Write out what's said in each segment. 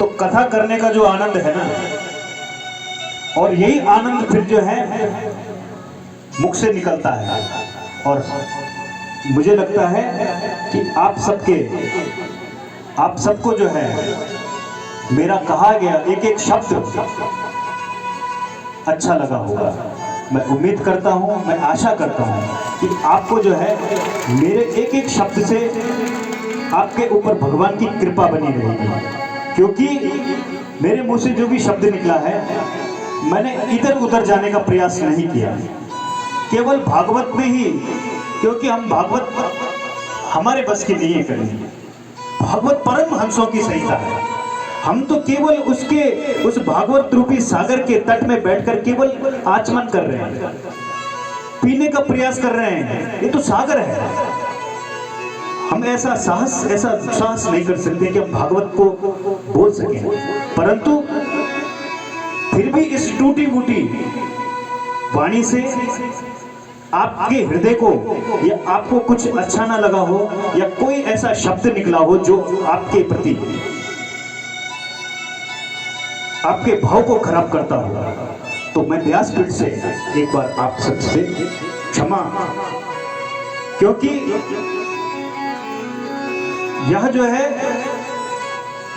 तो कथा करने का जो आनंद है ना, और यही आनंद फिर जो है मुख से निकलता है। और मुझे लगता है कि आप सबको जो है मेरा कहा गया एक एक शब्द अच्छा लगा होगा। मैं उम्मीद करता हूं, मैं आशा करता हूं कि आपको जो है मेरे एक एक शब्द से आपके ऊपर भगवान की कृपा बनी रहेगी। क्योंकि मेरे मुंह से जो भी शब्द निकला है, मैंने इधर उधर जाने का प्रयास नहीं किया, केवल भागवत में ही, क्योंकि हम भागवत हमारे बस की नहीं है करनी। भागवत परम हंसों की सहिता है। हम तो केवल उस भागवत रूपी सागर के तट में बैठकर केवल आचमन कर रहे हैं, पीने का प्रयास कर रहे हैं। ये तो सागर है। हम ऐसा साहस नहीं कर सकते कि हम भागवत को बोल सकें, परंतु फिर भी इस टूटी फूटी वाणी से आपके हृदय को या आपको कुछ अच्छा ना लगा हो, या कोई ऐसा शब्द निकला हो जो आपके प्रति आपके भाव को खराब करता हो, तो मैं व्यासपीठ से एक बार आप सबसे क्षमा, क्योंकि यह जो है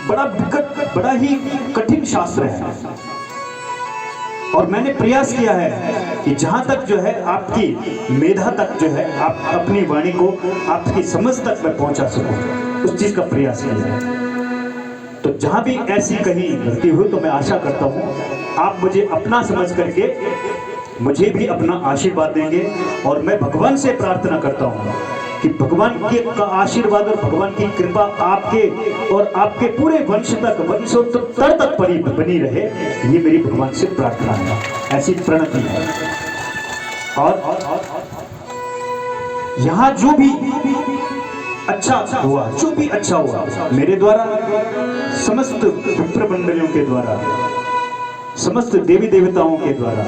बड़ा ही कठिन शास्त्र है। और मैंने प्रयास किया है कि जहां तक जो है आपकी मेधा तक जो है आप अपनी वाणी को आपकी समझ तक मैं पहुंचा सकूं, उस चीज का प्रयास किया है। तो जहां भी ऐसी कहीं गलती हुई तो मैं आशा करता हूं आप मुझे अपना समझ करके मुझे भी अपना आशीर्वाद देंगे। और मैं भगवान से प्रार्थना करता हूं कि भगवान का आशीर्वाद और भगवान की कृपा आपके और आपके पूरे वंश तक, वंशोत्तर तक बनी रहे, ये मेरी भगवान से प्रार्थना है, ऐसी प्रणति है। और यहाँ जो भी अच्छा हुआ, जो भी अच्छा हुआ मेरे द्वारा, समस्त विप्र मंडलियों के द्वारा, समस्त देवी देवताओं के द्वारा,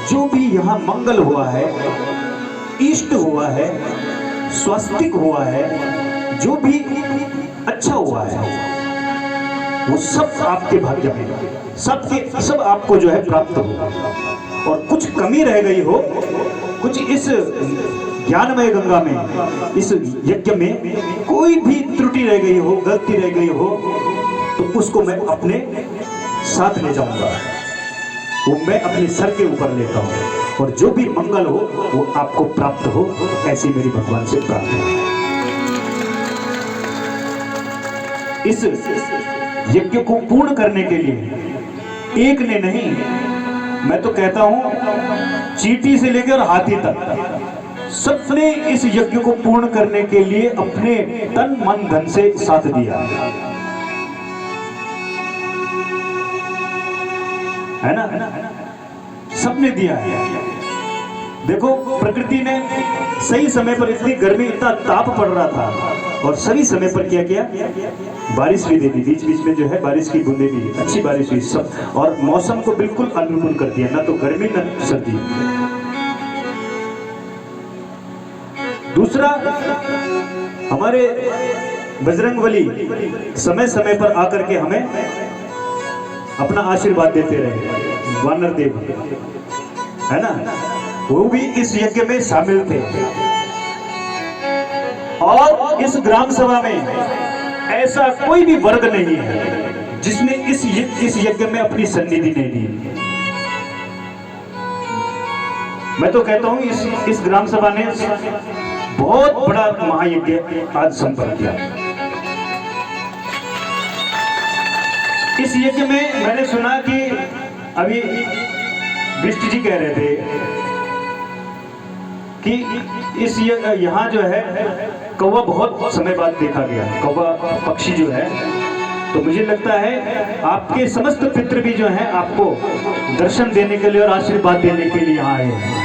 जो भी यहाँ मंगल हुआ है, इष्ट हुआ है, स्वास्तिक हुआ है, जो भी अच्छा हुआ है, वो सब आपके भाग्य में, सब आपको जो है प्राप्त हो। और कुछ कमी रह गई हो, कुछ इस ज्ञानमय गंगा में, इस यज्ञ में कोई भी त्रुटि रह गई हो, गलती रह गई हो, तो उसको मैं अपने साथ ले जाऊंगा, वो मैं अपने सर के ऊपर लेता हूं। और जो भी मंगल हो वो आपको प्राप्त हो, ऐसी मेरी भगवान से प्रार्थना है। इस यज्ञ को पूर्ण करने के लिए एक ने नहीं, मैं तो कहता हूं चींटी से लेकर हाथी तक सबने इस यज्ञ को पूर्ण करने के लिए अपने तन मन धन से साथ दिया है ना, सबने दिया है। देखो प्रकृति ने सही समय पर, इतनी गर्मी, इतना ताप पड़ रहा था, और सही समय पर क्या किया, बारिश भी दे दी। बीच बीच में जो है बारिश की बूंदें भी, अच्छी बारिश हुई सब, और मौसम को बिल्कुल अनुकूल कर दिया, ना तो गर्मी ना सर्दी। दूसरा, हमारे बजरंगबली समय समय पर आकर के हमें अपना आशीर्वाद देते रहे, वानर देव है ना, वो भी इस यज्ञ में शामिल थे। और इस ग्राम सभा में ऐसा कोई भी वर्ग नहीं है जिसने इस यज्ञ में अपनी सन्निधि नहीं दी। मैं तो कहता हूं इस ग्राम सभा ने बहुत बड़ा महायज्ञ आज संपन्न किया। इस यज्ञ में मैंने सुना कि अभी विष्ट जी कह रहे थे कि इस यहाँ जो है कौवा बहुत समय बाद देखा गया, कौवा पक्षी जो है। तो मुझे लगता है आपके समस्त पितृ भी जो हैं आपको दर्शन देने के लिए और आशीर्वाद देने के लिए यहाँ आए हैं,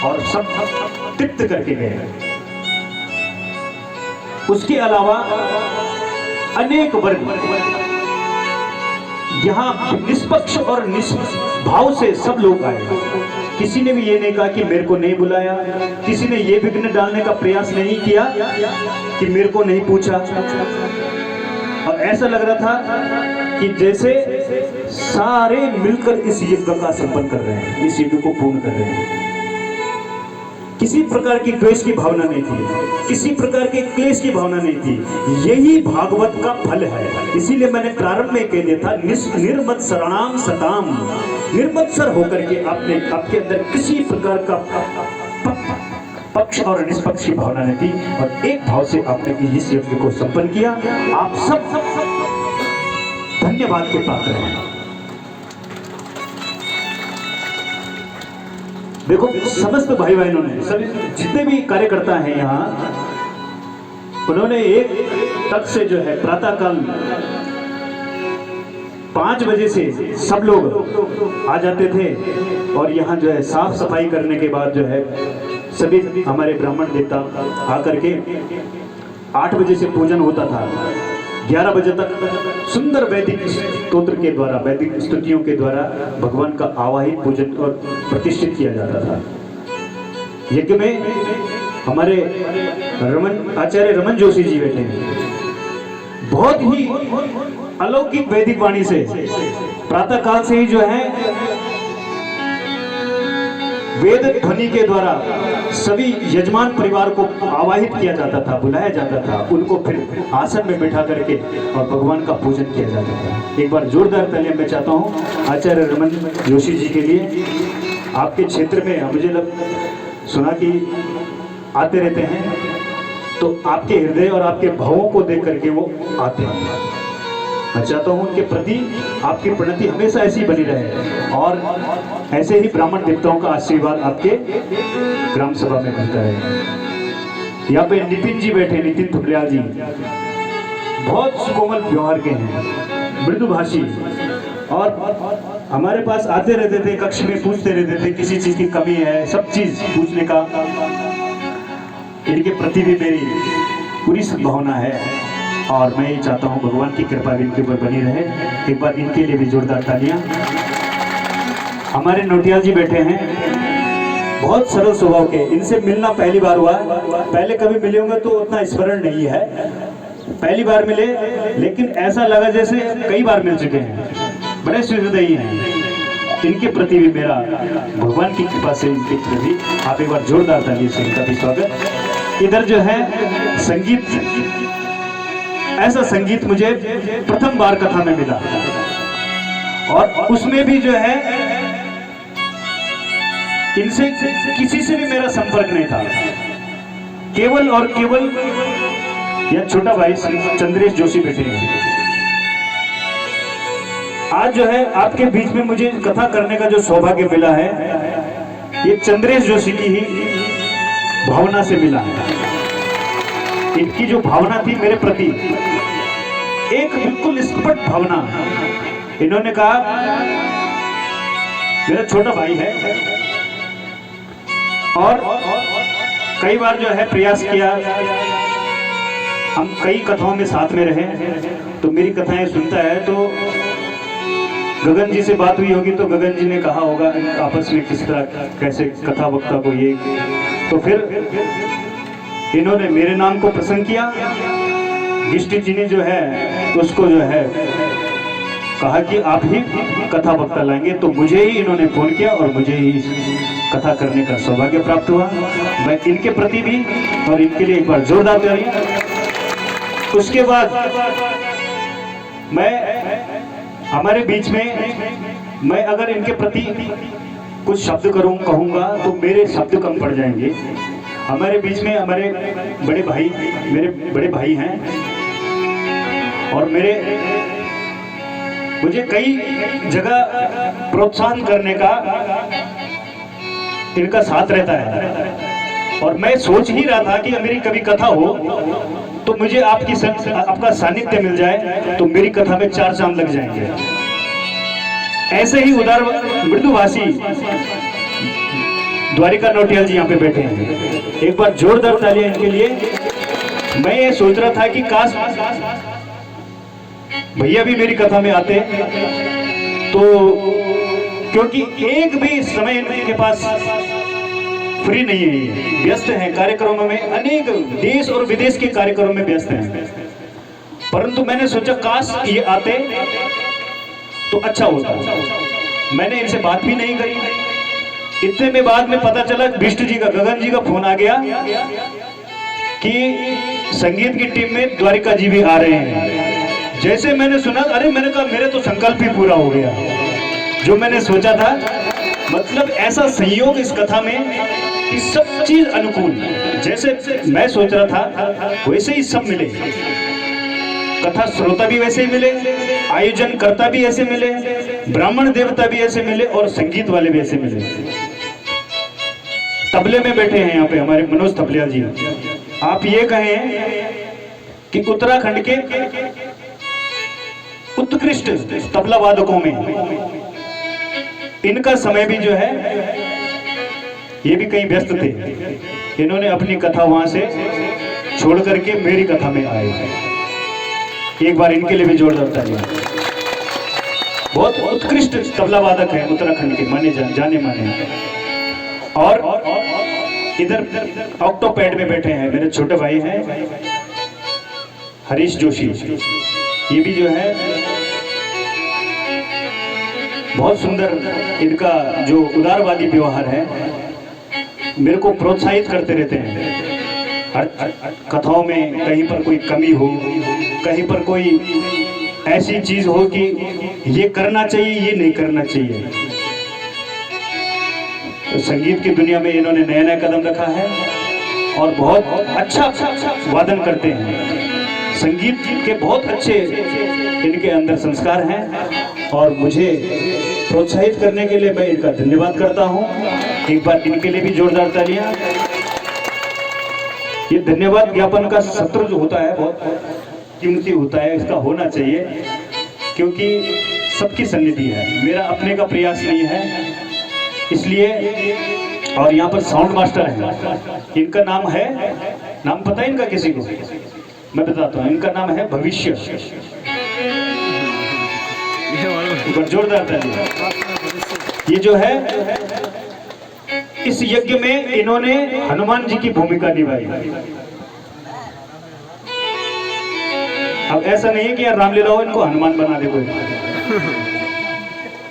और सब तृप्त करके गए। उसके अलावा अनेक वर्ग यहाँ निष्पक्ष और निष्भाव से सब लोग आए। किसी ने भी ये नहीं कहा कि मेरे को नहीं बुलाया, किसी ने ये विघ्न डालने का प्रयास नहीं किया कि मेरे को नहीं पूछा। और ऐसा लग रहा था कि जैसे सारे मिलकर इस यज्ञ का संपन्न कर रहे हैं, इस यज्ञ को पूर्ण कर रहे हैं। किसी प्रकार की द्वेष की भावना नहीं थी, किसी प्रकार के क्लेश की भावना नहीं थी। यही भागवत का फल है। इसीलिए मैंने प्रारंभ में कह दिया था, निर्मत शरणाम सताम। निर्मत्सर होकर के आपके अंदर किसी प्रकार का पक्ष और निष्पक्ष की भावना नहीं थी और एक भाव से आपने इस यज्ञ को संपन्न किया। आप सब धन्यवाद के पात्र हैं। देखो, समस्त भाई बहनों ने, सभी जितने भी कार्यकर्ता हैं यहाँ, उन्होंने एक तक से जो है प्रातःकाल 5 बजे से सब लोग आ जाते थे और यहाँ जो है साफ सफाई करने के बाद जो है सभी हमारे ब्राह्मण देवता आकर के 8 बजे से पूजन होता था। 11 बजे तक सुंदर वैदिक स्तोत्र के द्वारा, वैदिक स्तुतियों के द्वारा भगवान का आवाहित, पूजन और प्रतिष्ठित किया जाता था। यज्ञ में हमारे आचार्य रमन जोशी जी बैठे हैं। बहुत ही अलौकिक वैदिक वाणी से प्रातःकाल से ही जो है वेद ध्वनि के द्वारा सभी यजमान परिवार को आवाहित किया जाता था, बुलाया जाता था। उनको फिर आसन में बैठा करके और भगवान का पूजन किया जाता था। एक बार जोरदार तालियां मैं चाहता हूं आचार्य रमन जोशी जी के लिए। आपके क्षेत्र में मुझे सुना कि आते रहते हैं, तो आपके हृदय और आपके भावों को देख करके वो आते हैं। मैं चाहता हूं उनके प्रति आपकी प्रणति हमेशा ऐसी बनी रहे और ऐसे ही ब्राह्मण देवताओं का आशीर्वाद आपके ग्राम सभा में मिलता है। यहाँ पे नितिन जी बैठे, नितिन थुपलियाल जी, बहुत सुकोमल व्यवहार के हैं, मृदुभाषी, और हमारे पास आते रहते थे, कक्ष में पूछते रहते थे किसी चीज की कमी है, सब चीज पूछने का इनके प्रति भी मेरी पूरी सद्भावना है और मैं ये चाहता हूँ भगवान की कृपा भी इनके ऊपर बनी रहे। एक बार इनके लिए भी जोरदार तालियां। हमारे नोटियाल जी बैठे हैं, बहुत सरल स्वभाव के, इनसे मिलना पहली बार हुआ। पहले कभी मिले होंगे तो उतना स्मरण नहीं है, पहली बार मिले, लेकिन ऐसा लगा जैसे कई बार मिल चुके हैं। बड़े सुहृदयी हैं। इनके प्रति भी मेरा भगवान की कृपा से इनके प्रति आप एक बार जोरदार तालियों से इनका भी स्वागत। इधर जो है संगीत, ऐसा संगीत मुझे प्रथम बार कथा में मिला और उसमें भी जो है इनसे किसी से भी मेरा संपर्क नहीं था, केवल और केवल यह छोटा भाई चंद्रेश जोशी बैठे हैं। आज जो है आपके बीच में मुझे कथा करने का जो सौभाग्य मिला है, ये चंद्रेश जोशी की ही भावना से मिला है। इनकी जो भावना थी मेरे प्रति, एक बिल्कुल स्पष्ट भावना। इन्होंने कहा मेरा छोटा भाई है और कई बार जो है प्रयास किया, हम कई कथाओं में साथ में रहे, तो मेरी कथाएं सुनता है। तो गगन जी से बात हुई होगी तो गगन जी ने कहा होगा आपस में किस तरह कैसे कथा वक्ता को ये, तो फिर इन्होंने मेरे नाम को प्रसन्न किया। गिष्टी जी ने जो है उसको जो है कहा कि आप ही कथा वक्ता लाएंगे, तो मुझे ही इन्होंने फोन किया और मुझे ही कथा करने का सौभाग्य प्राप्त हुआ। मैं इनके प्रति भी और इनके लिए एक बार जोरदार तालियां। उसके बाद मैं हमारे बीच में, मैं अगर इनके प्रति कुछ शब्द कहूंगा तो मेरे शब्द कम पड़ जाएंगे। हमारे बीच में हमारे बड़े भाई, मेरे बड़े भाई हैं और मुझे कई जगह प्रोत्साहन करने का इनका साथ रहता है और मैं सोच ही रहा था कि मेरी कभी कथा हो तो मुझे आपका सानिध्य मिल जाए तो मेरी कथा में 4 चांद लग जाएंगे। ऐसे ही उदार मृदुभाषी द्वारिका नोटियाल जी यहाँ पे बैठे हैं, एक बार जोरदार तालियां इनके लिए। मैं ये सोच रहा था कि काश भैया भी मेरी कथा में आते, तो क्योंकि एक भी समय इनके पास फ्री नहीं है, व्यस्त हैं कार्यक्रमों में, अनेक देश और विदेश के कार्यक्रमों में व्यस्त हैं। परंतु मैंने सोचा काश ये आते तो अच्छा होता। मैंने इनसे बात भी नहीं करी। इतने में बाद में पता चला विष्णु जी का, गगन जी का फोन आ गया कि संगीत की टीम में द्वारिका जी भी आ रहे हैं। जैसे मैंने सुना, अरे मैंने कहा मेरे तो संकल्प ही पूरा हो गया जो मैंने सोचा था। मतलब ऐसा संयोग इस कथा में कि सब चीज अनुकूल, जैसे मैं सोच रहा था वैसे ही सब मिले। कथा श्रोता भी वैसे ही मिले, आयोजन करता भी ऐसे मिले, ब्राह्मण देवता भी ऐसे मिले और संगीत वाले भी ऐसे मिले। तबले में बैठे हैं यहाँ पे हमारे मनोज तबलिया जी। आप ये कहें कि उत्तराखंड के उत्कृष्ट तबला वादकों में इनका समय भी जो है, ये भी कहीं व्यस्त थे, इन्होंने अपनी कथा वहां से छोड़ करके मेरी कथा में आए। एक बार इनके लिए भी जोरदार तालियां। बहुत उत्कृष्ट तबला वादक है उत्तराखंड के, माने जाने माने। और इधर ऑक्टोपैड में बैठे हैं मेरे छोटे भाई हैं हरीश जोशी। ये भी जो है बहुत सुंदर, इनका जो उदारवादी व्यवहार है मेरे को प्रोत्साहित करते रहते हैं। हर कथाओं में कहीं पर कोई कमी हो, कहीं पर कोई ऐसी चीज हो कि ये करना चाहिए, ये नहीं करना चाहिए। तो संगीत की दुनिया में इन्होंने नया नया कदम रखा है और बहुत अच्छा वादन करते हैं। संगीत के बहुत अच्छे इनके अंदर संस्कार हैं और मुझे प्रोत्साहित करने के लिए मैं इनका धन्यवाद करता हूं। एक बार इनके लिए भी जोरदार तालियां। ये धन्यवाद ज्ञापन का सत्र जो होता है बहुत कीमती होता है, इसका होना चाहिए क्योंकि सबकी सन्निधि है, मेरा अपने का प्रयास नहीं है इसलिए। और यहाँ पर साउंड मास्टर है, इनका नाम है, नाम पता है इनका किसी को? मैं बताता हूँ, इनका नाम है भविष्य। जोरदार तालियां। ये जो है इस यज्ञ में इन्होंने हनुमान जी की भूमिका निभाई। अब ऐसा नहीं है कि यार रामलीला हो इनको हनुमान बना दे कोई,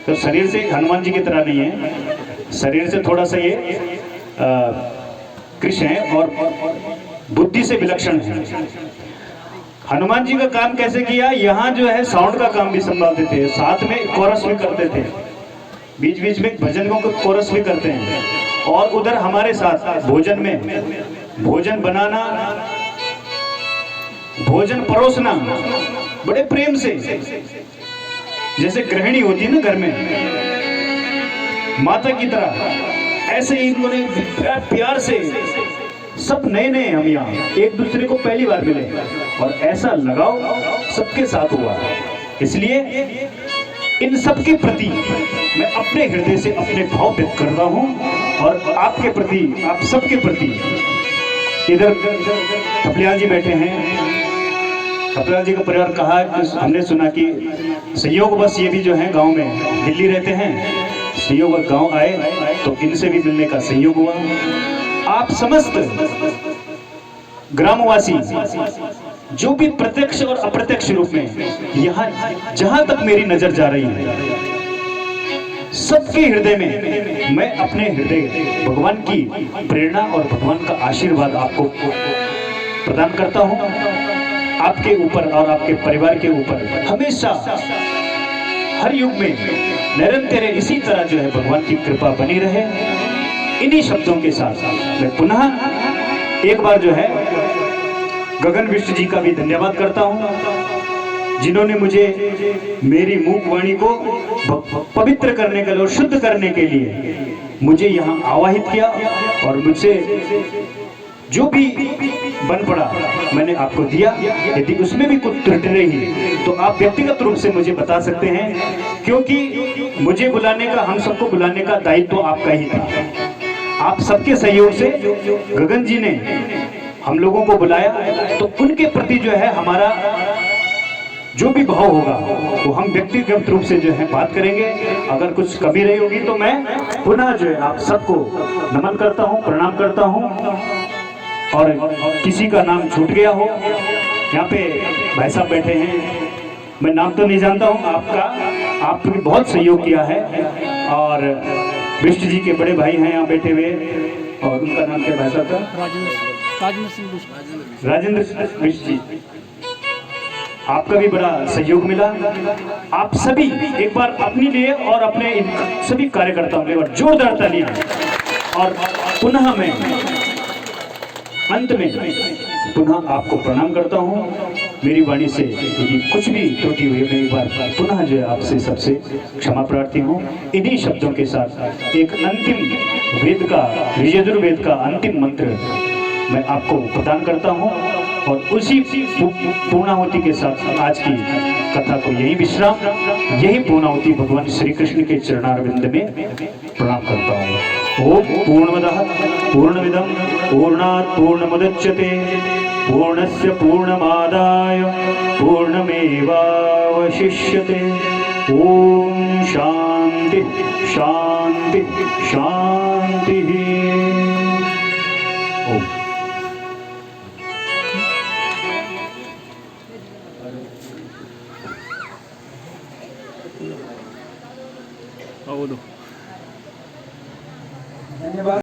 तो शरीर से हनुमान जी की तरह नहीं है, शरीर से थोड़ा सा ये कृष्ण है और बुद्धि से विलक्षण है। हनुमान जी का काम कैसे किया, यहाँ जो है साउंड का काम भी संभालते थे, साथ में कोरस भी करते थे, बीच बीच में भजनों को कोरस भी करते हैं। और उधर हमारे साथ भोजन में भोजन बनाना, भोजन परोसना बड़े प्रेम से, जैसे गृहिणी होती है ना घर में माता की तरह, ऐसे ही इन्होंने प्यार से सब नए नए हम यहाँ एक दूसरे को पहली बार मिले और ऐसा लगाव सबके साथ हुआ। इसलिए इन सबके प्रति मैं अपने हृदय से अपने भाव व्यक्त कर रहा हूँ और आपके प्रति, आप सबके प्रति। इधर तपलियाल जी बैठे हैं, तपलियाल जी का परिवार कहा, हमने सुना कि संयोग बस ये भी जो है गांव में दिल्ली रहते हैं, संयोग गांव आए तो इनसे भी मिलने का संयोग हुआ। आप समस्त ग्रामवासी जो भी प्रत्यक्ष और अप्रत्यक्ष रूप में यहाँ जहां तक मेरी नजर जा रही है, सबके हृदय में मैं अपने हृदय भगवान की प्रेरणा और भगवान का आशीर्वाद आपको प्रदान करता हूं। आपके ऊपर और आपके परिवार के ऊपर हमेशा हर युग में निरंतर इसी तरह जो है भगवान की कृपा बनी रहे। इन्हीं शब्दों के साथ मैं पुनः एक बार जो है गगन विष्णु जी का भी धन्यवाद करता हूं, जिन्होंने मुझे मेरी मूक वाणी को पवित्र करने के लिए और शुद्ध करने के लिए मुझे यहाँ आवाहित किया और मुझसे जो भी बन पड़ा मैंने आपको दिया। यदि उसमें भी कुछ त्रुटि रही तो आप व्यक्तिगत रूप से मुझे बता सकते हैं, क्योंकि मुझे बुलाने का, हम सबको बुलाने का दायित्व आपका ही था। आप सबके सहयोग से गगन जी ने हम लोगों को बुलाया, तो उनके प्रति जो है हमारा जो भी भाव होगा वो हम व्यक्तिगत रूप से जो है बात करेंगे। अगर कुछ कमी रही होगी तो मैं पुनः जो है आप सबको नमन करता हूँ, प्रणाम करता हूँ। और किसी का नाम छूट गया हो, यहाँ पे भाई साहब बैठे हैं, मैं नाम तो नहीं जानता हूँ आपका, आपने बहुत सहयोग किया है। और विष्ट जी के बड़े भाई हैं यहाँ बैठे हुए, और उनका नाम क्या भाई साहब था? राजेंद्र विष्ट जी। आपका भी बड़ा सहयोग मिला। आप सभी एक बार अपने लिए और अपने सभी कार्यकर्ताओं के लिए जोरदार तालियां। और पुनः मैं अंत में पुनः आपको प्रणाम करता हूं। मेरी वाणी से यदि कुछ भी त्रुटि हुई, मैं एक बार पुनः जो है आपसे सबसे क्षमा प्रार्थी हूं। इन्हीं शब्दों के साथ एक अंतिम वेद का, यजुर्वेद का अंतिम मंत्र मैं आपको प्रदान करता हूं, और उसी पूर्णाहुति के साथ आज की कथा को यही विश्राम, यही पूर्णाहुति भगवान श्री कृष्ण के चरणारविंद में प्रणाम करता हूँ। ओम पूर्णमदः पूर्णमिदं पूर्णात् पूर्णमुदच्यते पूर्णस्य पूर्णमादाय पूर्णमेवावशिष्यते। ओम शांति शांति शांति। ओम। धन्यवाद।